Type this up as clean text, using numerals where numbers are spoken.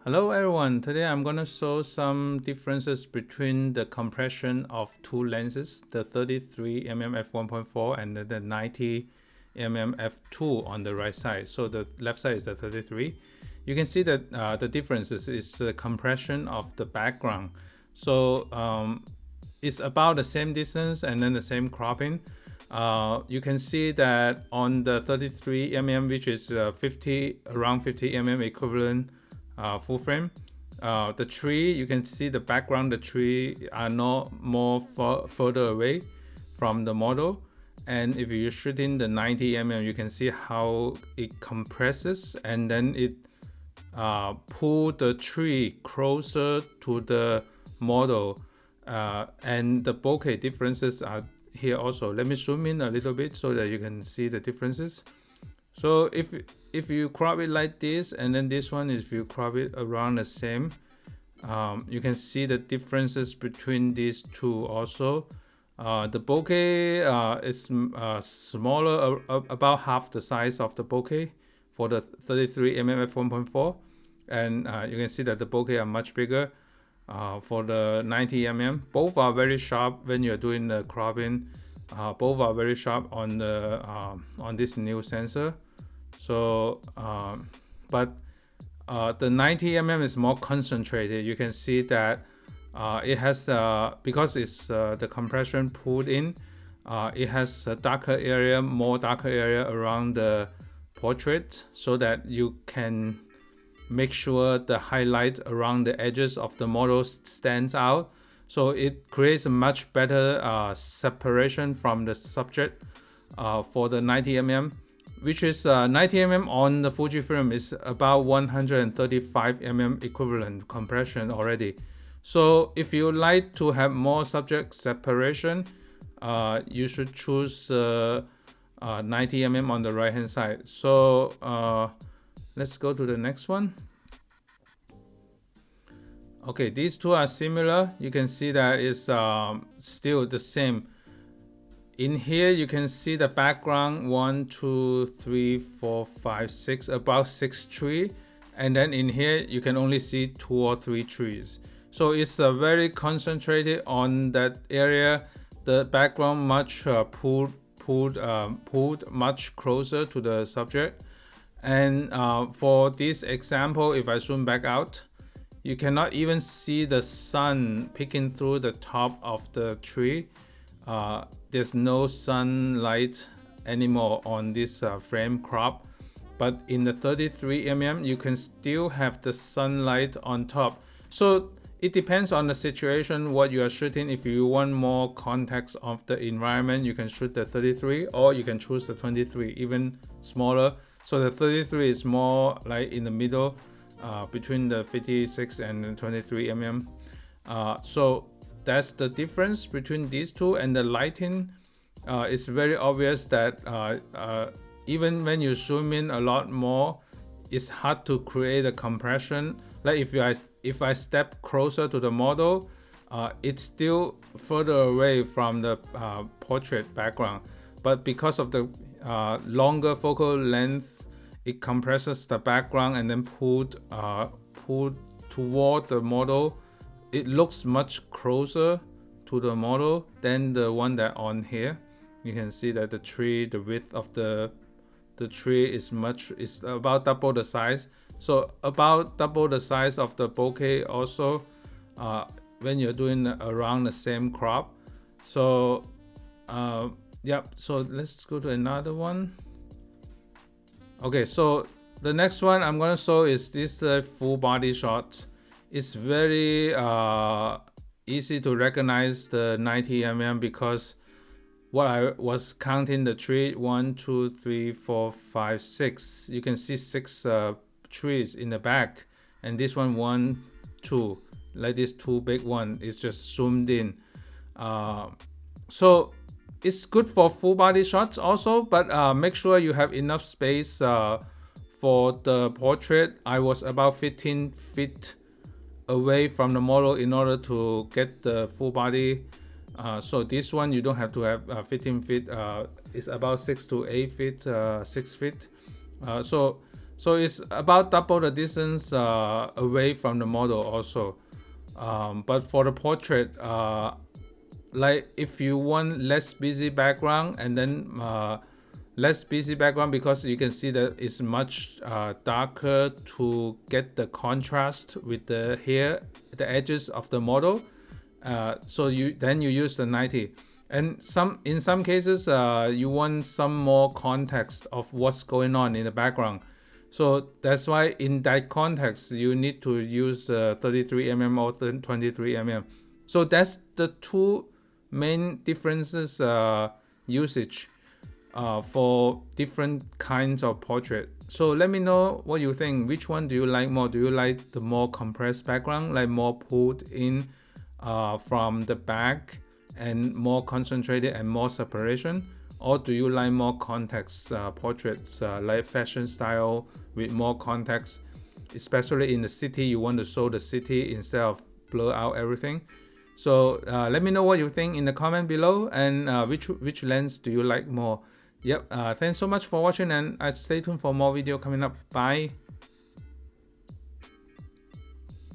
Hello everyone, today I'm going to show some differences between the compression of two lenses, the 33mm f1.4 and the 90mm f2 on the right side. So the left side is the 33. You can see that the differences is the compression of the background. So it's about the same distance and then the same cropping. You can see that on the 33mm, which is around 50 mm equivalent full frame, the tree, you can see the background, the tree are not further away from the model. And if you're shooting the 90mm, you can see how it compresses and then it pull the tree closer to the model, and the bokeh differences are here also. Let me zoom in a little bit so that you can see the differences. So if you crop it like this, and then this one, if you crop it around the same, you can see the differences between these two also. The bokeh is smaller, about half the size of the bokeh for the 33mm f1.4, and you can see that the bokeh are much bigger for the 90mm. Both are very sharp when you're doing the cropping. Both are very sharp on the on this new sensor. So but the 90mm is more concentrated. You can see that it has because it's the compression pulled in, it has a more darker area around the portrait, so that you can make sure the highlight around the edges of the model stands out. So it creates a much better separation from the subject for the 90mm, which is 90mm on the Fujifilm is about 135mm equivalent compression already. So if you like to have more subject separation, you should choose 90mm on the right hand side. So let's go to the next one. Okay, these two are similar. You can see that it's still the same. In here, you can see the background 1, 2, 3, 4, 5, 6, about 6 trees. And then in here, you can only see 2 or 3 trees. So it's very concentrated on that area. The background much pulled much closer to the subject. And for this example, if I zoom back out, you cannot even see the sun peeking through the top of the tree. There's no sunlight anymore on this frame crop, but in the 33mm you can still have the sunlight on top. So it depends on the situation what you are shooting. If you want more context of the environment, you can shoot the 33, or you can choose the 23, even smaller. So the 33 is more like in the middle, between the 56 and the 23mm. So that's the difference between these two. And the lighting, it's very obvious that even when you zoom in a lot more, it's hard to create a compression. Like if I step closer to the model, it's still further away from the portrait background, but because of the longer focal length, it compresses the background and then pulled toward the model. It looks much closer to the model than the one that on here. You can see that the tree, the width of the tree is about double the size. So about double the size of the bokeh also, when you're doing around the same crop. So yep, so let's go to another one. Okay, so the next one I'm gonna show is this full body shot. It's very easy to recognize the 90mm because what I was counting the tree, 1, 2, 3, 4, 5, 6. You can see 6 trees in the back, and this one 1, 2, like this 2 big one is just zoomed in. So it's good for full body shots also, but make sure you have enough space for the portrait. I was about 15 feet away from the model in order to get the full body. So this one you don't have to have 15 feet. It's about 6 to 8 feet, 6 feet. So So it's about double the distance away from the model also. But for the portrait, like if you want less busy background, and then less busy background, because you can see that it's much darker to get the contrast with the hair, the edges of the model. So you use the 90. And in some cases you want some more context of what's going on in the background. So that's why in that context you need to use 33mm or 23mm. So that's the two main differences usage for different kinds of portrait. So let me know what you think. Which one do you like more? Do you like the more compressed background, like more pulled in from the back and more concentrated and more separation? Or do you like more context portraits, like fashion style with more context, especially in the city? You want to show the city instead of blur out everything. So let me know what you think in the comment below, and which lens do you like more. Yep, thanks so much for watching, and stay tuned for more video coming up. Bye.